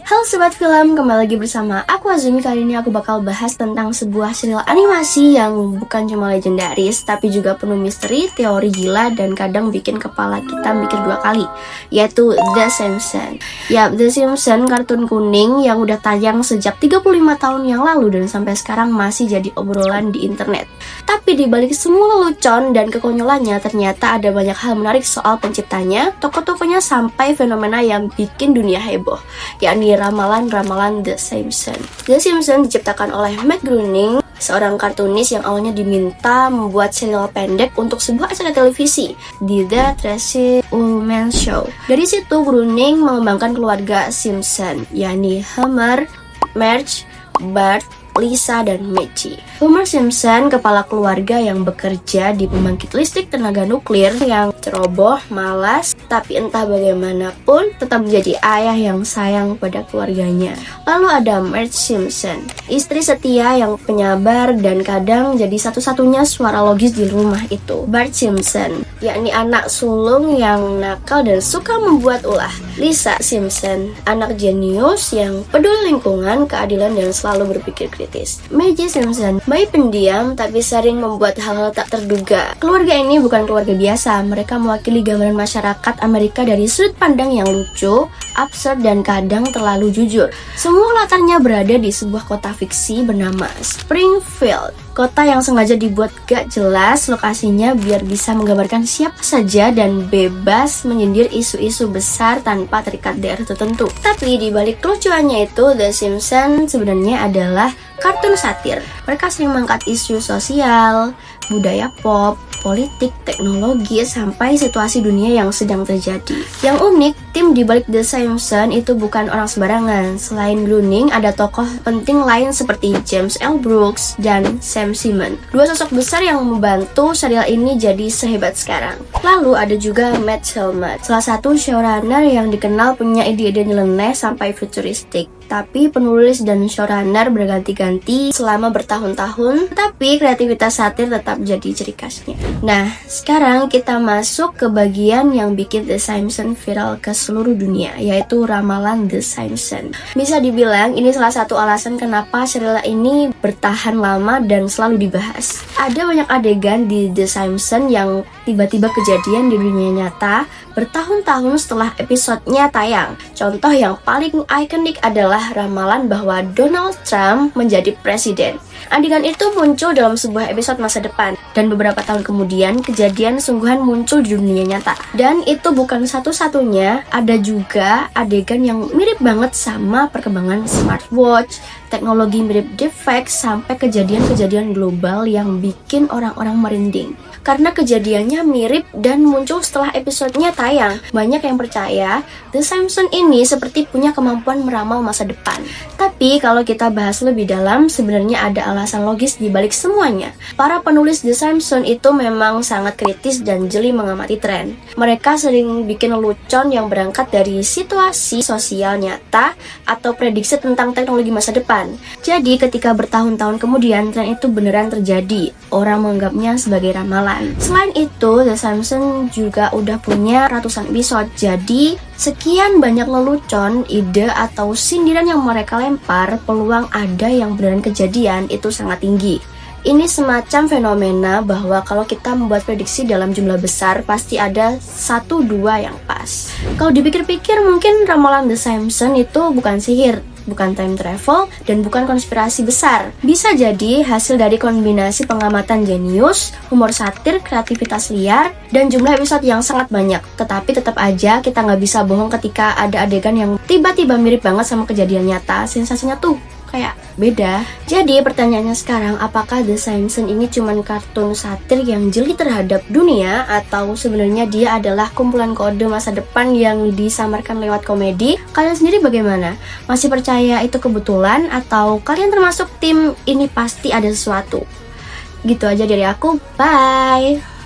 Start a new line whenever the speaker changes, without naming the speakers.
Halo Sobat Film, kembali lagi bersama aku Azumi. Kali ini aku bakal bahas tentang sebuah serial animasi yang bukan cuma legendaris, tapi juga penuh misteri, teori gila, dan kadang bikin kepala kita mikir dua kali, yaitu The Simpsons. Ya, The Simpsons kartun kuning yang udah tayang sejak 35 tahun yang lalu dan sampai sekarang masih jadi obrolan di internet. Tapi dibalik semua lelucon dan kekonyolannya, ternyata ada banyak hal menarik soal penciptanya, tokoh-tokohnya, sampai fenomena yang bikin dunia heboh, yakni ramalan-ramalan The Simpsons. The Simpsons diciptakan oleh Matt Groening, seorang kartunis yang awalnya diminta membuat serial pendek untuk sebuah acara televisi, The Tracy Ullman Show. Dari situ Groening mengembangkan keluarga Simpson, yakni Homer, Marge, Bart, Lisa, dan Maggie. Homer Simpson, kepala keluarga yang bekerja di pembangkit listrik tenaga nuklir yang ceroboh, malas, tapi entah bagaimanapun tetap menjadi ayah yang sayang pada keluarganya. Lalu ada Marge Simpson, istri setia yang penyabar dan kadang jadi satu-satunya suara logis di rumah itu. Bart Simpson, yakni anak sulung yang nakal dan suka membuat ulah. Lisa Simpson, anak jenius yang peduli lingkungan, keadilan, dan selalu berpikir kritis. Maggie Simpson, bayi pendiam tapi sering membuat hal-hal tak terduga. Keluarga ini bukan keluarga biasa, mereka mewakili gambaran masyarakat Amerika dari sudut pandang yang lucu, absurd, dan kadang terlalu jujur. Semua latarnya berada di sebuah kota fiksi bernama Springfield. Kota yang sengaja dibuat gak jelas lokasinya biar bisa menggambarkan siapa saja dan bebas menyindir isu-isu besar tanpa terikat daerah tertentu. Tapi di balik kelucuannya itu, The Simpsons sebenarnya adalah kartun satir. Mereka sering mengangkat isu sosial, budaya pop, politik, teknologi, sampai situasi dunia yang sedang terjadi. Yang unik, tim di balik The Simpsons itu bukan orang sembarangan. Selain Groening, ada tokoh penting lain seperti James L. Brooks dan Sam Simon. Dua sosok besar yang membantu serial ini jadi sehebat sekarang. Lalu ada juga Matt Shellman, salah satu showrunner yang dikenal punya ide-ide nyeleneh sampai futuristik. Tapi penulis dan showrunner berganti-ganti selama bertahun-tahun, tapi kreativitas satir tetap jadi ciri khasnya. Nah, sekarang kita masuk ke bagian yang bikin The Simpsons viral ke seluruh dunia, yaitu ramalan The Simpsons. Bisa dibilang ini salah satu alasan kenapa serial ini bertahan lama dan selalu dibahas. Ada banyak adegan di The Simpsons yang tiba-tiba kejadian di dunia nyata bertahun-tahun setelah episodenya tayang. Contoh yang paling ikonik adalah ramalan bahwa Donald Trump menjadi presiden. Adegan itu muncul dalam sebuah episode masa depan, dan beberapa tahun kemudian kejadian sungguhan muncul di dunia nyata. Dan itu bukan satu-satunya, ada juga adegan yang mirip banget sama perkembangan smartwatch, teknologi mirip deepfake, sampai kejadian-kejadian global yang bikin orang-orang merinding. Karena kejadiannya mirip dan muncul setelah episodenya tayang, banyak yang percaya The Simpsons ini seperti punya kemampuan meramal masa depan. Tapi kalau kita bahas lebih dalam, sebenarnya ada alasan logis di balik semuanya. Para penulis The Simpsons itu memang sangat kritis dan jeli mengamati tren. Mereka sering bikin lelucon yang berangkat dari situasi sosial nyata atau prediksi tentang teknologi masa depan. Jadi ketika bertahun-tahun kemudian tren itu beneran terjadi, orang menganggapnya sebagai ramalan. Selain itu, The Simpsons juga udah punya ratusan episode. Jadi sekian banyak lelucon, ide, atau sindiran yang mereka lempar, peluang ada yang beneran kejadian itu sangat tinggi. Ini semacam fenomena bahwa kalau kita membuat prediksi dalam jumlah besar, pasti ada 1-2 yang pas. Kalau dipikir-pikir, mungkin ramalan The Simpsons itu bukan sihir, bukan time travel, dan bukan konspirasi besar. Bisa jadi hasil dari kombinasi pengamatan jenius, humor satir, kreativitas liar, dan jumlah episode yang sangat banyak. Tetapi tetap aja kita nggak bisa bohong ketika ada adegan yang tiba-tiba mirip banget sama kejadian nyata. Sensasinya tuh kayak beda. Jadi pertanyaannya sekarang, apakah The Simpsons ini cuman kartun satir yang jeli terhadap dunia, atau sebenarnya dia adalah kumpulan kode masa depan yang disamarkan lewat komedi? Kalian sendiri bagaimana? Masih percaya itu kebetulan, atau kalian termasuk tim ini pasti ada sesuatu? Gitu aja dari aku, bye!